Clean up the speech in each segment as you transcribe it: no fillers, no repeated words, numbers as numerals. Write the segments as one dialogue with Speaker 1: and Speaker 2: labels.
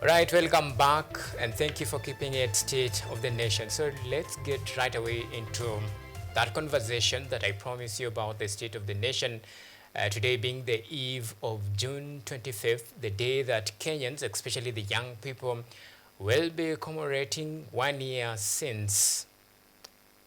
Speaker 1: Right, welcome back, and thank you for keeping it State of the Nation. So let's get right away into that conversation that I promised you about the State of the Nation. Today being the eve of June 25th, the day that Kenyans, especially the young people, will be commemorating 1 year since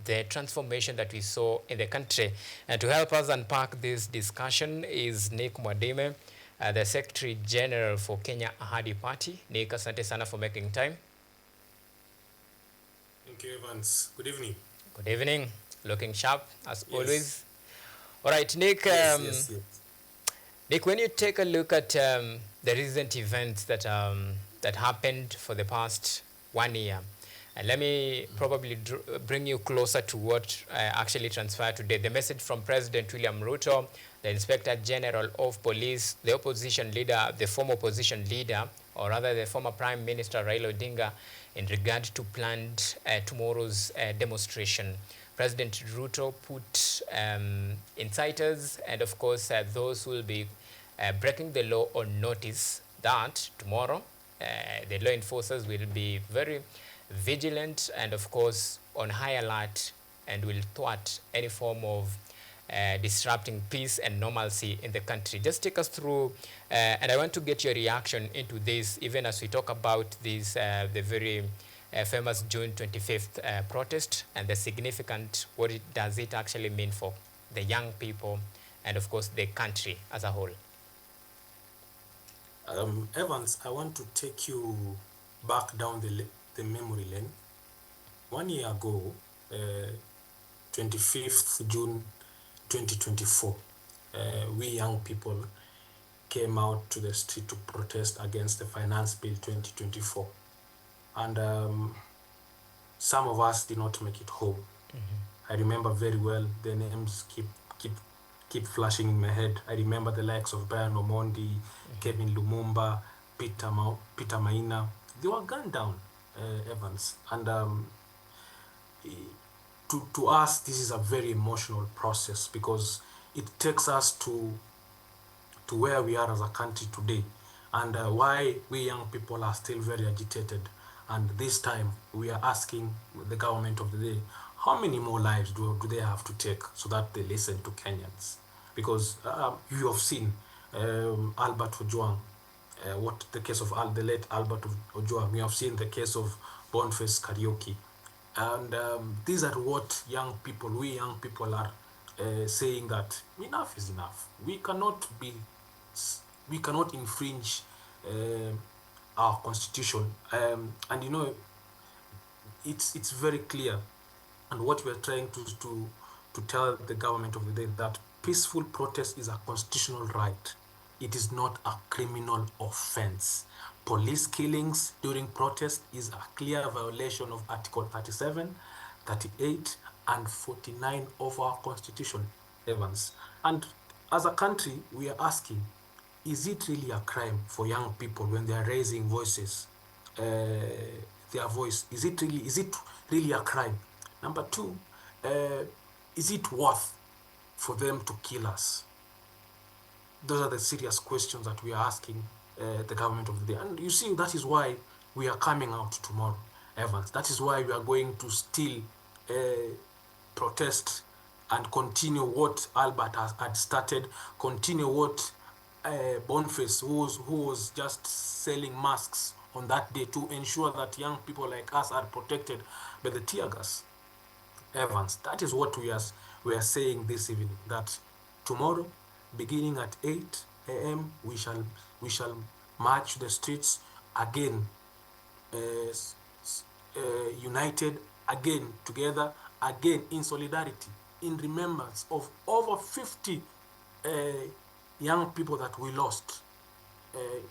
Speaker 1: the transformation that we saw in the country. And to help us unpack this discussion is Nick Mwangi, the Secretary General for Kenya Ahadi Party. Nick, asante sana for making time.
Speaker 2: Thank you, Evans. Good evening.
Speaker 1: Good evening. Looking sharp as
Speaker 2: Yes.
Speaker 1: always. All right, Nick.
Speaker 2: Yes.
Speaker 1: Nick, when you take a look at the recent events that happened for the past 1 year, and let me probably bring you closer to what actually transpired today. The message from President William Ruto, the Inspector General of Police, the opposition leader, the former opposition leader, or rather the former Prime Minister Raila Odinga, in regard to planned tomorrow's demonstration. President Ruto put inciters and, of course, those who will be breaking the law on notice that tomorrow the law enforcers will be very vigilant and, of course, on high alert and will thwart any form of disrupting peace and normalcy in the country. Just take us through, and I want to get your reaction into this, even as we talk about this, the very famous June 25th protest and the significant, what does it actually mean for the young people and, of course, the country as a whole.
Speaker 2: Evans, I want to take you back down the memory lane. 1 year ago, 25th June 2024, we young people came out to the street to protest against the Finance Bill 2024. And some of us did not make it home. I remember very well, the names keep flashing in my head. I remember the likes of Brian Omondi, Kevin Lumumba, Peter Maina. They were gunned down, Evans. And to us, this is a very emotional process because it takes us to where we are as a country today, and why we young people are still very agitated. And this time, we are asking the government of the day, how many more lives do they have to take so that they listen to Kenyans? Because you have seen Albert Ojwang, what the case of the late Albert Ojwang. We have seen the case of Boniface Karaoke. And these are what we young people are saying, that enough is enough. We cannot infringe our constitution. And you know, it's very clear. And what we're trying to tell the government of the day, that peaceful protest is a constitutional right. It is not a criminal offense. Police killings during protest is a clear violation of Article 37, 38, and 49 of our constitution, Evans. And as a country, we are asking, is it really a crime for young people when they are raising voices, their voice? Is it really a crime? Number two, is it worth for them to kill us? Those are the serious questions that we are asking the government of the day. And you see, that is why we are coming out tomorrow, Evans. That is why we are going to still protest and continue what Albert had started, continue what Boniface, who was just selling masks on that day, to ensure that young people like us are protected by the tear gas. Evans, that is what we are saying this evening, that tomorrow, beginning at 8 a.m., we shall march the streets again, united, again together, again in solidarity, in remembrance of over 50 young people that we lost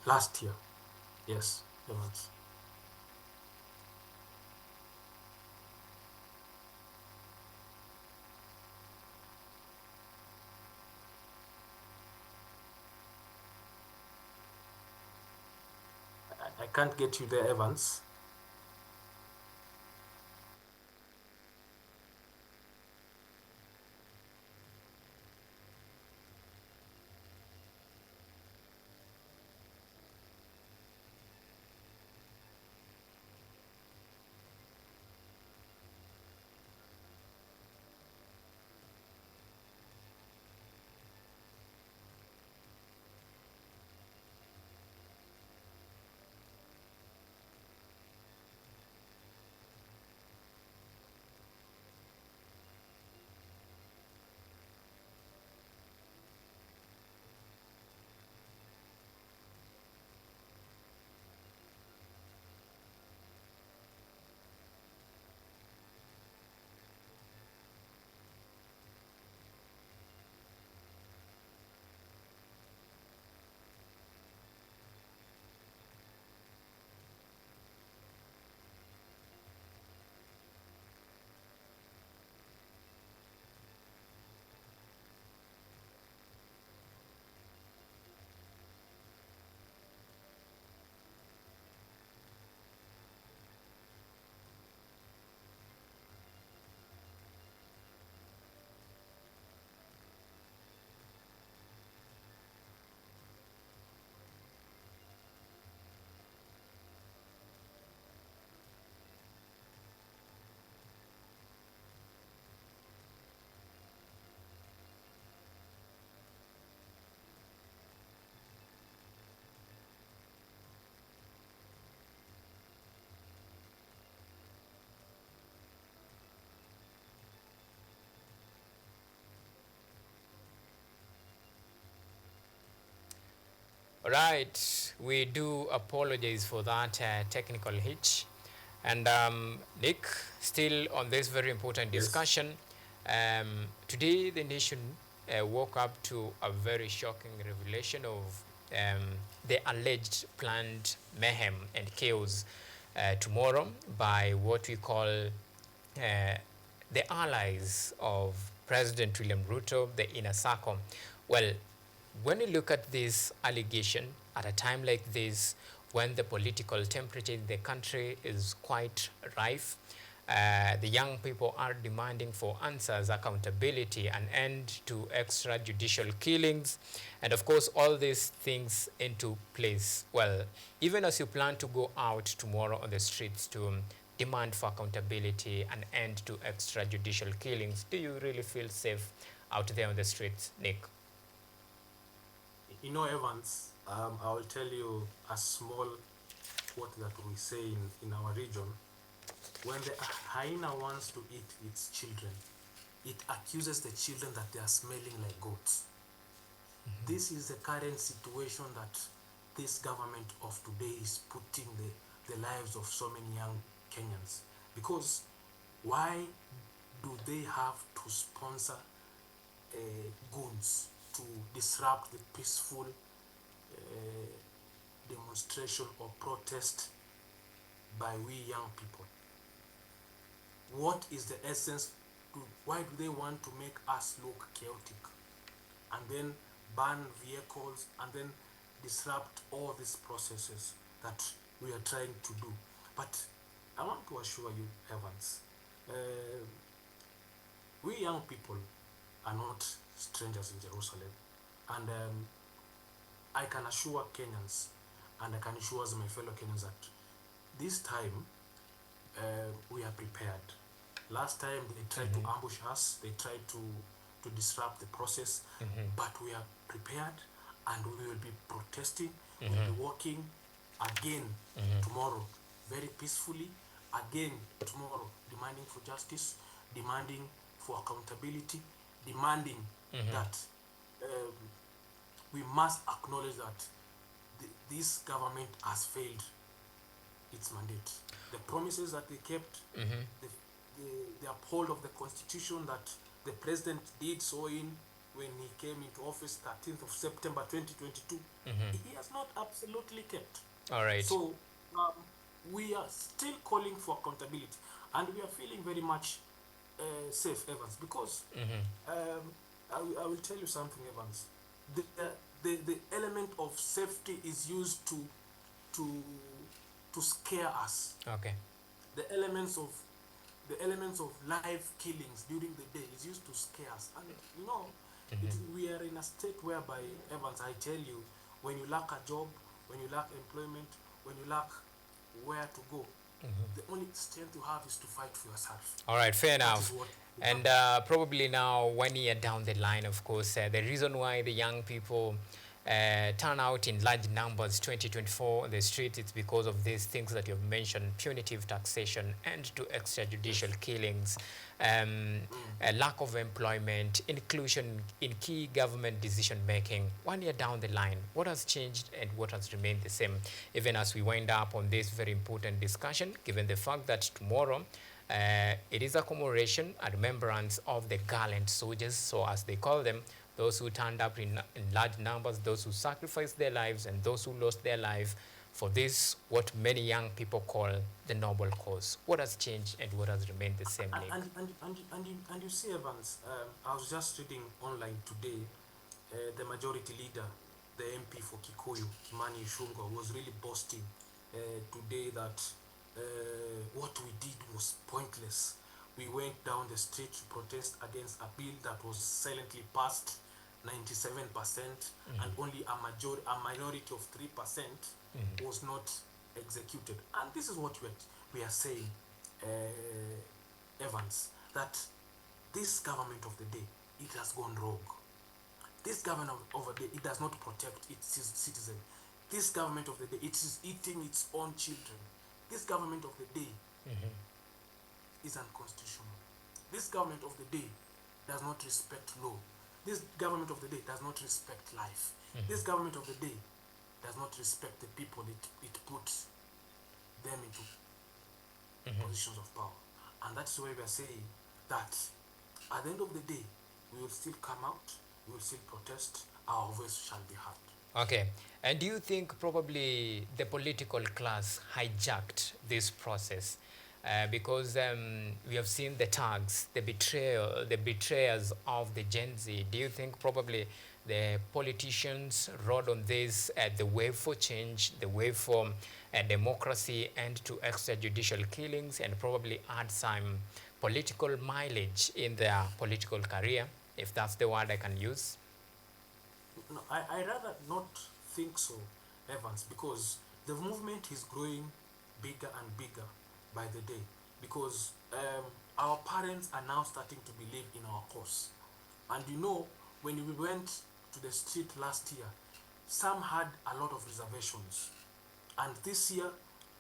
Speaker 2: last year. Yes, Evans. I can't get you there, Evans.
Speaker 1: Right, we do apologize for that technical hitch. And Nick, still on this very important
Speaker 2: Yes.
Speaker 1: discussion, today the nation woke up to a very shocking revelation of um, the alleged planned mayhem and chaos tomorrow by what we call the allies of President William Ruto, the inner circle. Well, when you look at this allegation at a time like this, when the political temperature in the country is quite rife, the young people are demanding for answers, accountability, an end to extrajudicial killings, and of course, all these things into place. Well, even as you plan to go out tomorrow on the streets to demand for accountability, an end to extrajudicial killings, do you really feel safe out there on the streets, Nick?
Speaker 2: You know, Evans, I will tell you a small quote that we say in our region. When the hyena wants to eat its children, it accuses the children that they are smelling like goats. This is the current situation that this government of today is putting the lives of so many young Kenyans. Because why do they have to sponsor goons to disrupt the peaceful demonstration or protest by we young people? What is the essence? Why do they want to make us look chaotic and then ban vehicles and then disrupt all these processes that we are trying to do? But I want to assure you, Evans, we young people are not strangers in Jerusalem. And I can assure Kenyans, and I can assure my fellow Kenyans that this time we are prepared. Last time they tried to ambush us, they tried to disrupt the process, but we are prepared and we will be protesting, we'll be walking again tomorrow very peacefully, again tomorrow demanding for justice, demanding for accountability, demanding that we must acknowledge that this government has failed its mandate. The promises that they kept, the uphold of the constitution that the president did so in when he came into office 13th of September 2022, he has not absolutely kept.
Speaker 1: All right.
Speaker 2: So we are still calling for accountability, and we are feeling very much safe, Evans, because I will tell you something, Evans. The element of safety is used to scare us.
Speaker 1: Okay.
Speaker 2: The elements of live killings during the day is used to scare us, and you know, we are in a state whereby, Evans, I tell you, when you lack a job, when you lack employment, when you lack where to go, the only strength you have is to fight for yourself.
Speaker 1: All right, fair
Speaker 2: That
Speaker 1: enough.
Speaker 2: is what
Speaker 1: And probably now, 1 year down the line, of course, the reason why the young people turn out in large numbers 2024 on the street, it's because of these things that you've mentioned: punitive taxation, end to extrajudicial killings, a lack of employment, inclusion in key government decision making. 1 year down the line, what has changed and what has remained the same, even as we wind up on this very important discussion, given the fact that tomorrow it is a commemoration, a remembrance of the gallant soldiers, so as they call them, those who turned up in large numbers, those who sacrificed their lives, and those who lost their life for this, what many young people call the noble cause. What has changed and what has remained the same, Nick?
Speaker 2: and you see, Evans, I was just reading online today, the majority leader, the MP for Kikuyu, Kimani Ichung'wah, was really boasting today that what we did was pointless. We went down the street to protest against a bill that was silently passed 97%, and only a minority of 3% was not executed. And this is what we are saying, Evans, that this government of the day, it has gone rogue. This government of the day, it does not protect its citizens. This government of the day, it is eating its own children. This government of the day is unconstitutional. This government of the day does not respect law. This government of the day does not respect life. This government of the day does not respect the people it puts them into positions of power. And that's why we are saying that at the end of the day, we will still come out, we will still protest, our voice shall be heard.
Speaker 1: Okay. And do you think probably the political class hijacked this process? Because we have seen the tags, the betrayal, the betrayers of the Gen Z. Do you think probably the politicians rode on this, the wave for change, the wave for democracy, and to extrajudicial killings, and probably add some political mileage in their political career, if that's the word I can use?
Speaker 2: No, I rather not think so, Evans, because the movement is growing bigger and bigger by the day. Because our parents are now starting to believe in our cause. And you know, when we went to the street last year, some had a lot of reservations. And this year,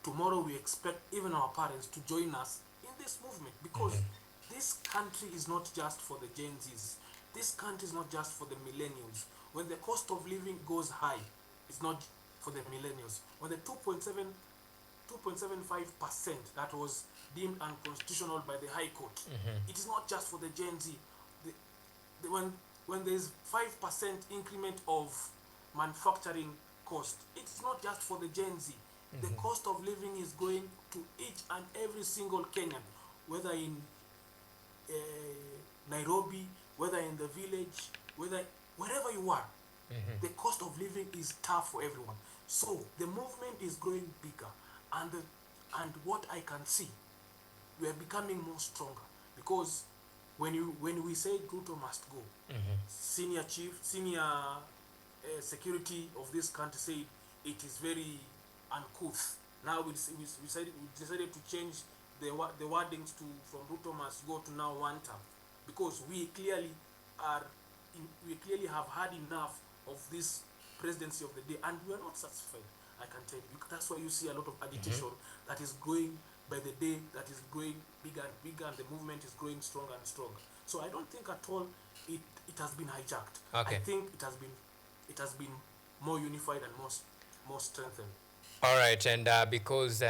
Speaker 2: tomorrow, we expect even our parents to join us in this movement, because this country is not just for the Gen Zs. This country is not just for the millennials. When the cost of living goes high, it's not for the millennials. When the 2.75% that was deemed unconstitutional by the High Court, it is not just for the Gen Z. When there is 5% increment of manufacturing cost, it's not just for the Gen Z. The cost of living is going to each and every single Kenyan, whether in Nairobi, whether in the village, wherever you are. The cost of living is tough for everyone. So the movement is growing bigger, and what I can see, we are becoming more stronger, because when we say Ruto must go, senior security of this country said it is very uncouth. Now we decided to change the wordings from Ruto must go to now one term, because we clearly have had enough of this presidency of the day, and we are not satisfied. I can tell you. That's why you see a lot of agitation that is growing by the day, that is growing bigger and bigger, and the movement is growing stronger and stronger. So I don't think at all it has been hijacked.
Speaker 1: Okay.
Speaker 2: I think it has been more unified and more strengthened.
Speaker 1: All right, and because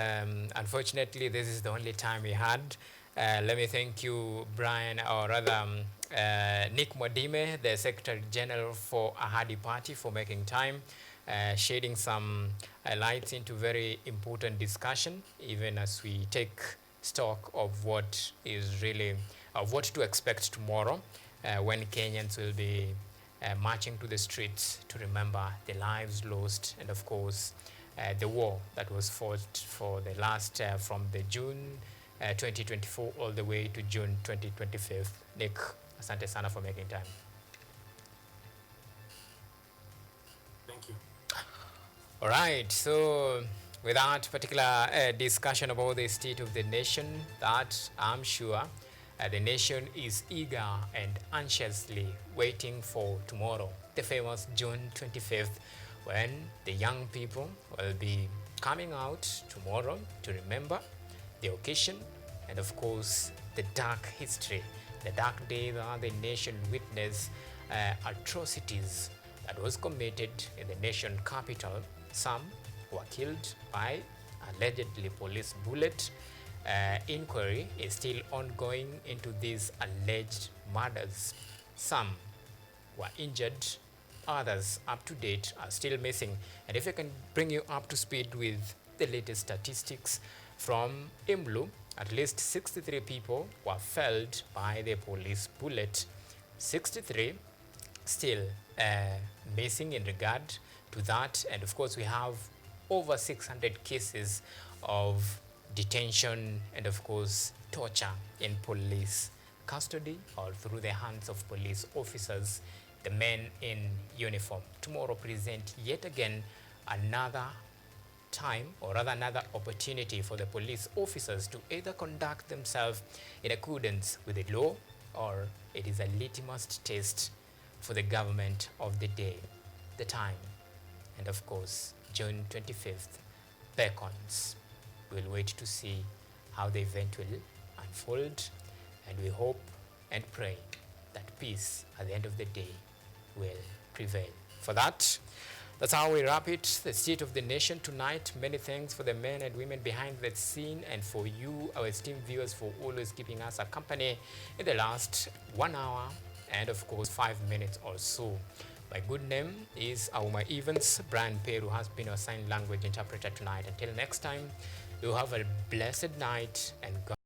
Speaker 1: unfortunately this is the only time we had, let me thank you, Brian, or rather Nick Mwangi, the Secretary General for Ahadi Party, for making time, shedding some lights into very important discussion, even as we take stock of what to expect tomorrow, when Kenyans will be marching to the streets to remember the lives lost, and of course the war that was fought for the last from the June 2024 all the way to June 2025. Nick, asante sana for making time.
Speaker 2: Thank you.
Speaker 1: All right, so with that particular discussion about the state of the nation, that I'm sure the nation is eager and anxiously waiting for tomorrow, the famous June 25th, when the young people will be coming out tomorrow to remember the occasion and, of course, the dark history, the dark day that the nation witnessed atrocities that was committed in the nation capital. Some were killed by allegedly police bullet. Inquiry is still ongoing into these alleged murders. Some were injured, others up to date are still missing. And if I can bring you up to speed with the latest statistics from Imlu, at least 63 people were felled by the police bullet. 63 still missing in regard to that. And of course we have over 600 cases of detention and of course torture in police custody or through the hands of police officers, the men in uniform. Tomorrow present yet again another time, or rather another opportunity for the police officers to either conduct themselves in accordance with the law, or it is a litmus test for the government of the day. The time, and of course June 25th beckons. We'll wait to see how the event will unfold, and we hope and pray that peace at the end of the day will prevail. For that, That's how we wrap it. The state of the nation tonight. Many thanks for the men and women behind the scene, and for you, our esteemed viewers, for always keeping us a company in the last 1 hour and of course 5 minutes or so. My good name is Auma Evans. Brian Peru has been our sign language interpreter tonight. Until next time, you have a blessed night and God